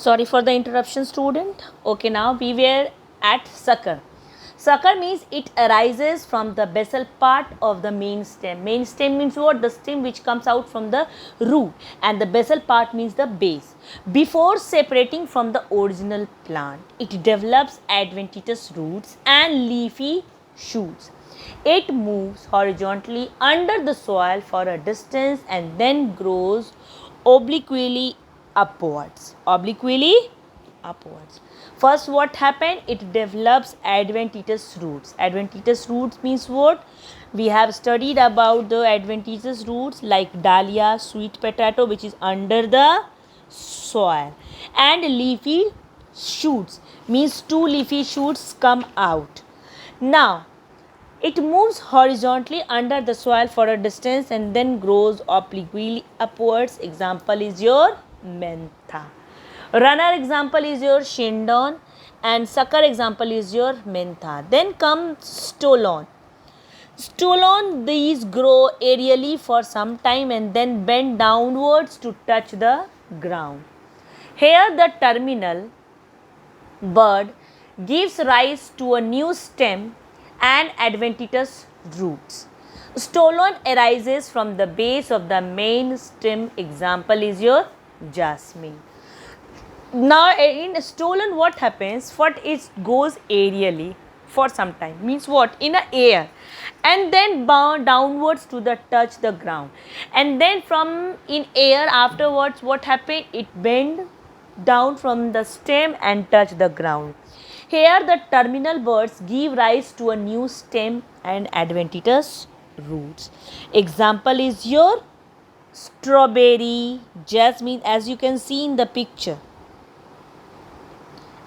Sorry for the interruption, student. Okay, now we were at sucker. Sucker means it arises from the basal part of the main stem. Main stem means what? The stem which comes out from the root, and the basal part means the base. Before separating from the original plant, it develops adventitious roots and leafy shoots. It moves horizontally under the soil for a distance and then grows obliquely upwards. Obliquely upwards. First, what happened? It develops adventitious roots. Adventitious roots means what? We have studied about the adventitious roots like dahlia, sweet potato, which is under the soil, and leafy shoots means two leafy shoots come out. Now, it moves horizontally under the soil for a distance and then grows obliquely upwards. Example is your mentha. Runner example is your shindon, and sucker example is your mentha. Then comes stolon. Stolon, these grow aerially for some time and then bend downwards to touch the ground. Here the terminal bud gives rise to a new stem and adventitious roots. Stolon arises from the base of the main stem. Example is your jasmine. Now in stolon, what happens? What it goes aerially for some time, means what? In the air, and then bound downwards to the touch the ground, and then from in air afterwards, what happened? It bend down from the stem and touch the ground. Here the terminal buds give rise to a new stem and adventitious roots. Example is your strawberry, jasmine, as you can see in the picture.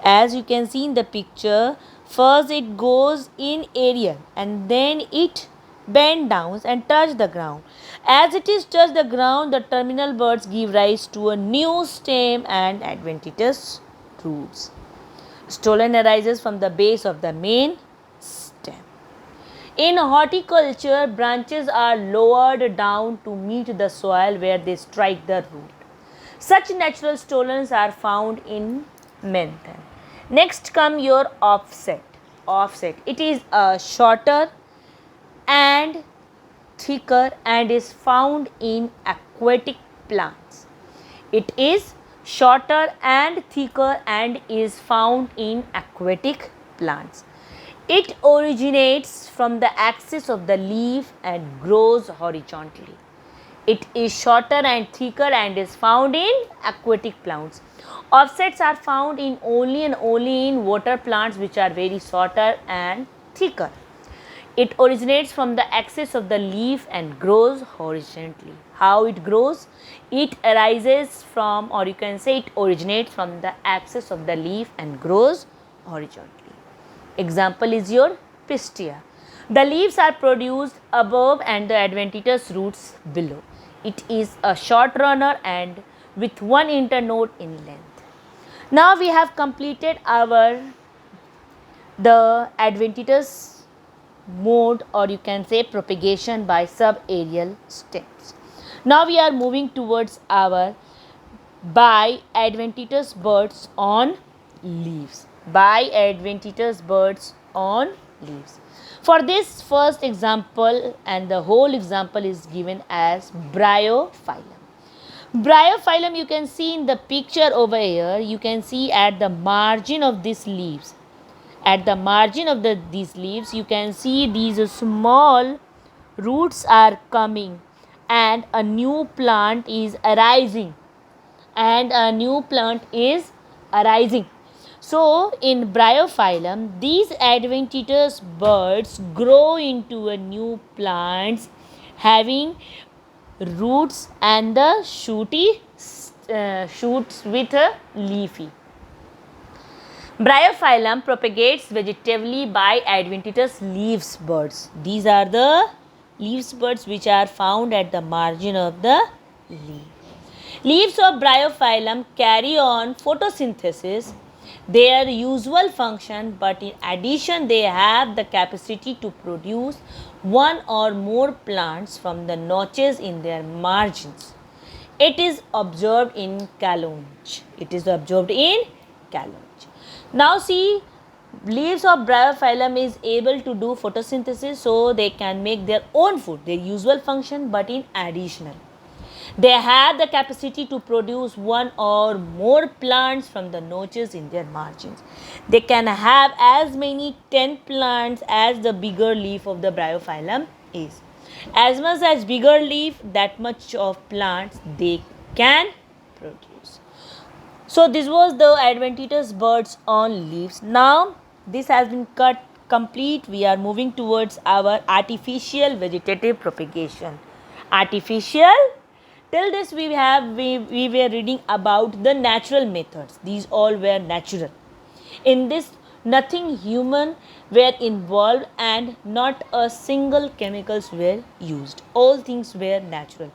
As you can see in the picture, first it goes in aerial and then it bend down and touch the ground. As it is touch the ground, the terminal buds give rise to a new stem and adventitious roots. Stolon arises from the base of the main stem. In horticulture, branches are lowered down to meet the soil where they strike the root. Such natural stolons are found in mentha. Next come your offset. Offset. It is a shorter and thicker and is found in aquatic plants. It is shorter and thicker and is found in aquatic plants. It originates from the axis of the leaf and grows horizontally. It is shorter and thicker and is found in aquatic plants. Offsets are found in only in water plants which are very shorter and thicker. It originates from the axis of the leaf and grows horizontally. How it grows? It arises from, or you can say it originates from the axis of the leaf and grows horizontally. Example is your pistia. The leaves are produced above and the adventitious roots below. It is a short runner and with one internode in length. Now we have completed the adventitious mode, or you can say propagation by subaerial stems. Now we are moving towards our by adventitious buds on leaves. By adventitious buds on leaves. For this first example, and the whole example is given as bryophyllum. Bryophyllum, you can see in the picture over here, you can see at the margin of these leaves. At the margin of these leaves, you can see these small roots are coming and a new plant is arising. So, in bryophyllum, these adventitious buds grow into a new plants having roots and the shoots with a leafy. Bryophyllum propagates vegetatively by adventitious leaves buds. These are the leaves buds which are found at the margin of the leaf. Leaves of bryophyllum carry on photosynthesis, their usual function, but in addition they have the capacity to produce one or more plants from the notches in their margins. It is observed in Kalonj. It is observed in Kalonj. Now see, leaves of Bryophyllum is able to do photosynthesis, so they can make their own food, their usual function, but in additional. They have the capacity to produce one or more plants from the notches in their margins. They can have as many 10 plants as the bigger leaf of the Bryophyllum is. As much as bigger leaf, that much of plants they can produce. So this was the adventitious birds on leaves. Now this has been cut complete. We are moving towards our artificial vegetative propagation. Artificial, till this we were reading about the natural methods. These all were natural. In this, nothing human were involved and not a single chemicals were used. All things were natural.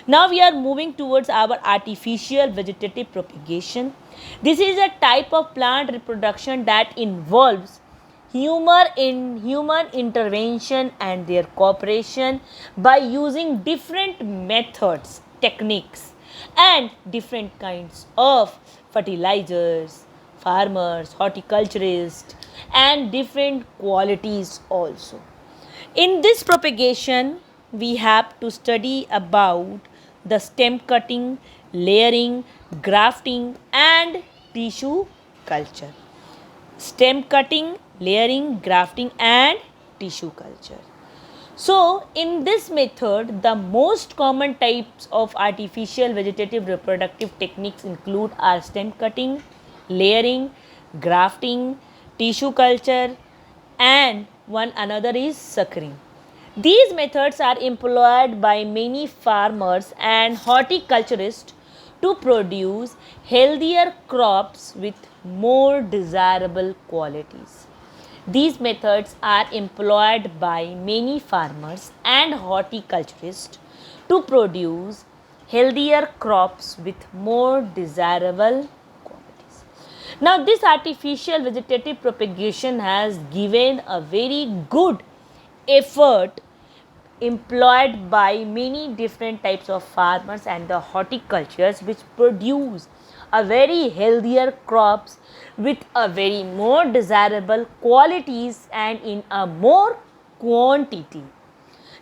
Now we are moving towards our artificial vegetative propagation. This is a type of plant reproduction that involves human intervention and their cooperation by using different methods, techniques, and different kinds of fertilizers, farmers, horticulturists, and different qualities also. In this propagation, we have to study about the stem cutting, layering, grafting, and tissue culture. Stem cutting, layering, grafting, and tissue culture. So, in this method, the most common types of artificial vegetative reproductive techniques include are stem cutting, layering, grafting, tissue culture, and one another is suckering. These methods are employed by many farmers and horticulturists to produce healthier crops with more desirable qualities. These methods are employed by many farmers and horticulturists to produce healthier crops with more desirable qualities. Now, this artificial vegetative propagation has given a very good effort employed by many different types of farmers and the horticultures, which produce a very healthier crops with a very more desirable qualities and in a more quantity.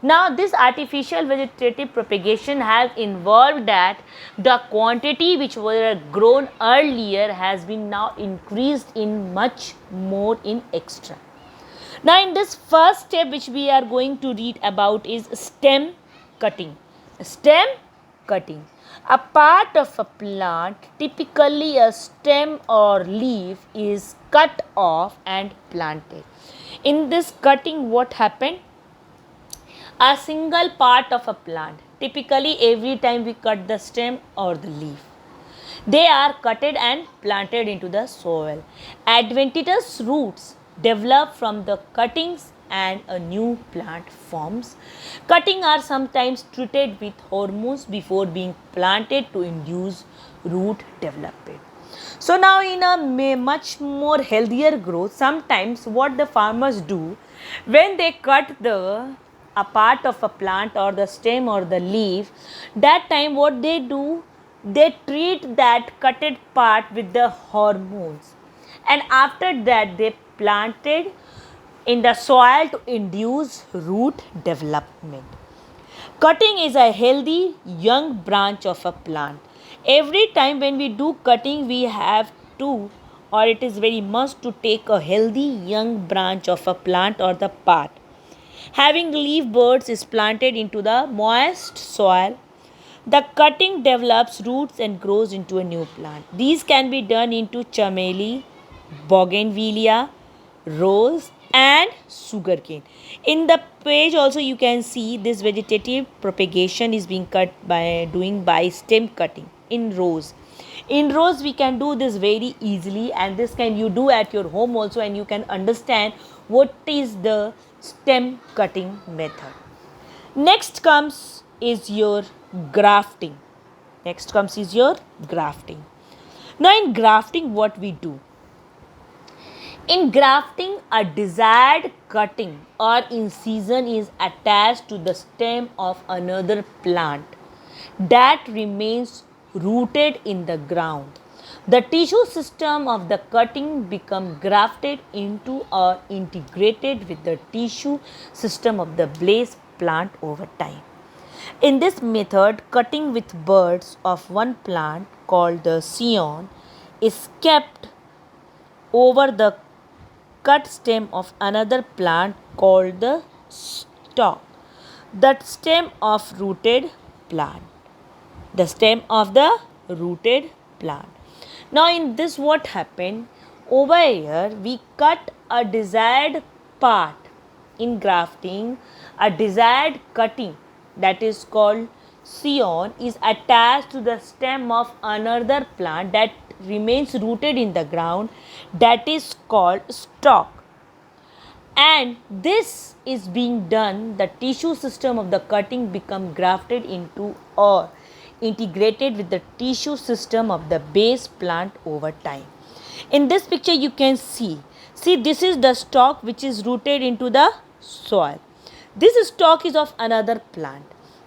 Now this artificial vegetative propagation has involved that the quantity which were grown earlier has been now increased in much more in extra. Now in this first step which we are going to read about is stem cutting. Stem cutting. A part of a plant, typically a stem or leaf, is cut off and planted. In this cutting, what happened? A single part of a plant, typically every time we cut the stem or the leaf, they are cutted and planted into the soil. Adventitious roots develop from the cuttings and a new plant forms. Cutting are sometimes treated with hormones before being planted to induce root development. So now in a much more healthier growth, sometimes what the farmers do when they cut a part of a plant or the stem or the leaf, that time what they do, they treat that cutted part with the hormones, and after that they planted in the soil to induce root development. Cutting is a healthy young branch of a plant. Every time when we do cutting, we have to, or it is very must to take a healthy young branch of a plant or the part. Having leaf buds is planted into the moist soil. The cutting develops roots and grows into a new plant. These can be done into chameli, bougainvillea, rose, and sugarcane. In the page also you can see this vegetative propagation is being cut by stem cutting in rows. In rows we can do this very easily, and this can you do at your home also, and you can understand what is the stem cutting method. Next comes is your grafting. Now in grafting what we do? In grafting, a desired cutting or incision is attached to the stem of another plant. that remains rooted in the ground. The tissue system of the cutting become grafted into or integrated with the tissue system of the blade plant over time. In this method, cutting with buds of one plant called the scion is kept over the cut stem of another plant called the stalk. The stem of rooted plant. The stem of the rooted plant. Now in this what happened? Over here we cut a desired part in grafting, a desired cutting that is called scion is attached to the stem of another plant that remains rooted in the ground, that is called stalk. And this is being done, the tissue system of the cutting become grafted into or integrated with the tissue system of the base plant over time. In this picture you can see this is the stalk which is rooted into the soil. This stalk is of another plant,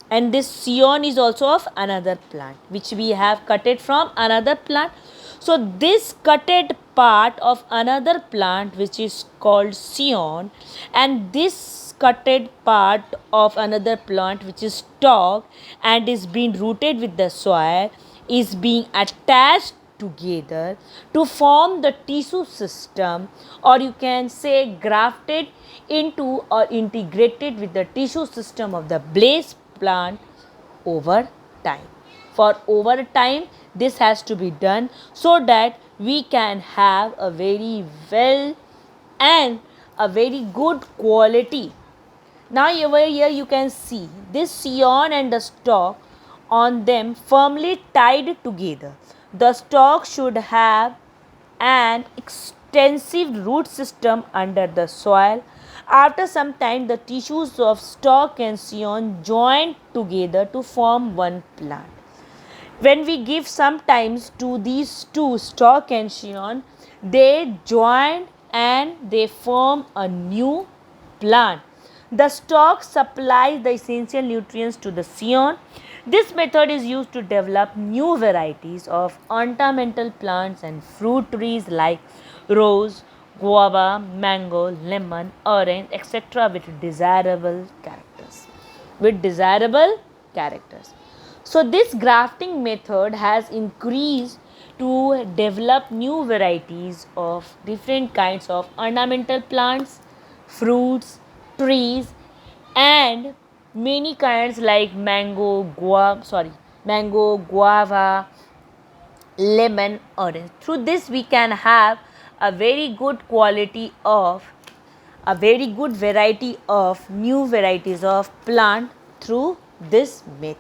and this scion is also of another plant which we have cutted from another plant. So this cutted part of another plant which is called scion, and this cutted part of another plant which is stalk and is being rooted with the soil is being attached together to form the tissue system, or you can say grafted into or integrated with the tissue system of the blade plant over time. For over time this has to be done so that we can have a very well and a very good quality. Now over here you can see this scion and the stalk on them firmly tied together. The stalk should have an extensive root system under the soil. After some time, the tissues of stalk and scion join together to form one plant. When we give sometimes to these two, stalk and scion, they join and they form a new plant. The stalk supplies the essential nutrients to the scion. This method is used to develop new varieties of ornamental plants and fruit trees like rose, guava, mango, lemon, orange, etc. with desirable characters. So this grafting method has increased to develop new varieties of different kinds of ornamental plants, fruits, trees, and many kinds like mango, guava, lemon, orange. Through this we can have a very good quality of a very good variety of new varieties of plant through this method.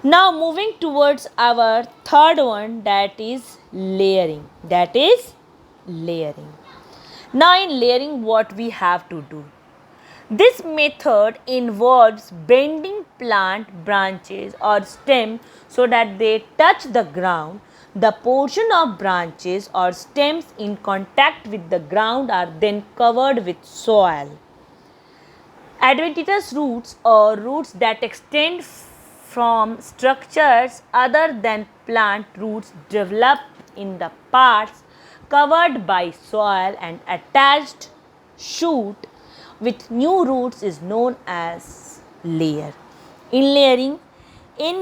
Now moving towards our third one, that is layering. Now in layering what we have to do? This method involves bending plant branches or stems so that they touch the ground. The portion of branches or stems in contact with the ground are then covered with soil. Adventitious roots or roots that extend from structures other than plant roots develop in the parts covered by soil, and attached shoot with new roots is known as layer. In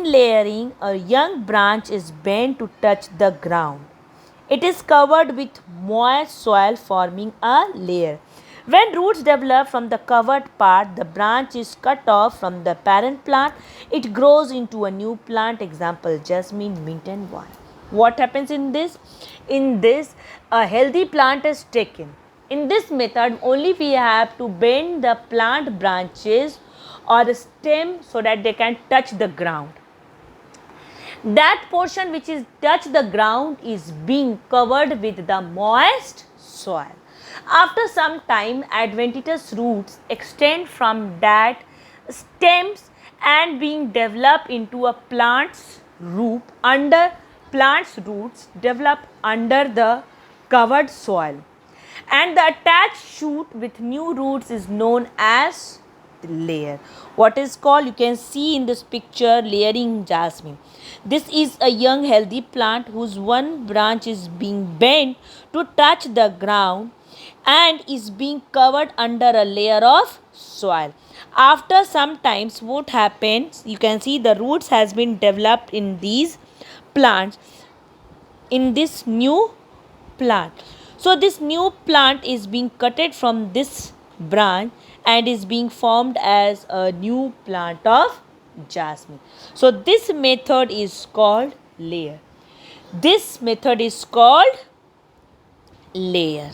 layering, a young branch is bent to touch the ground. It is covered with moist soil, forming a layer. When roots develop from the covered part, the branch is cut off from the parent plant. It grows into a new plant, example jasmine, mint and wine. What happens in this? In this, a healthy plant is taken. In this method, only we have to bend the plant branches or the stem so that they can touch the ground. That portion which is touch the ground is being covered with the moist soil. After some time, adventitious roots extend from that stems and being developed into a plant's root develop under the covered soil, and the attached shoot with new roots is known as layer. What is called, you can see in this picture, layering jasmine. This is a young healthy plant whose one branch is being bent to touch the ground and is being covered under a layer of soil. After some times, what happens, you can see the roots has been developed in these plants, in this new plant. So this new plant is being cutted from this branch and is being formed as a new plant of jasmine. So this method is called layer. This method is called layer.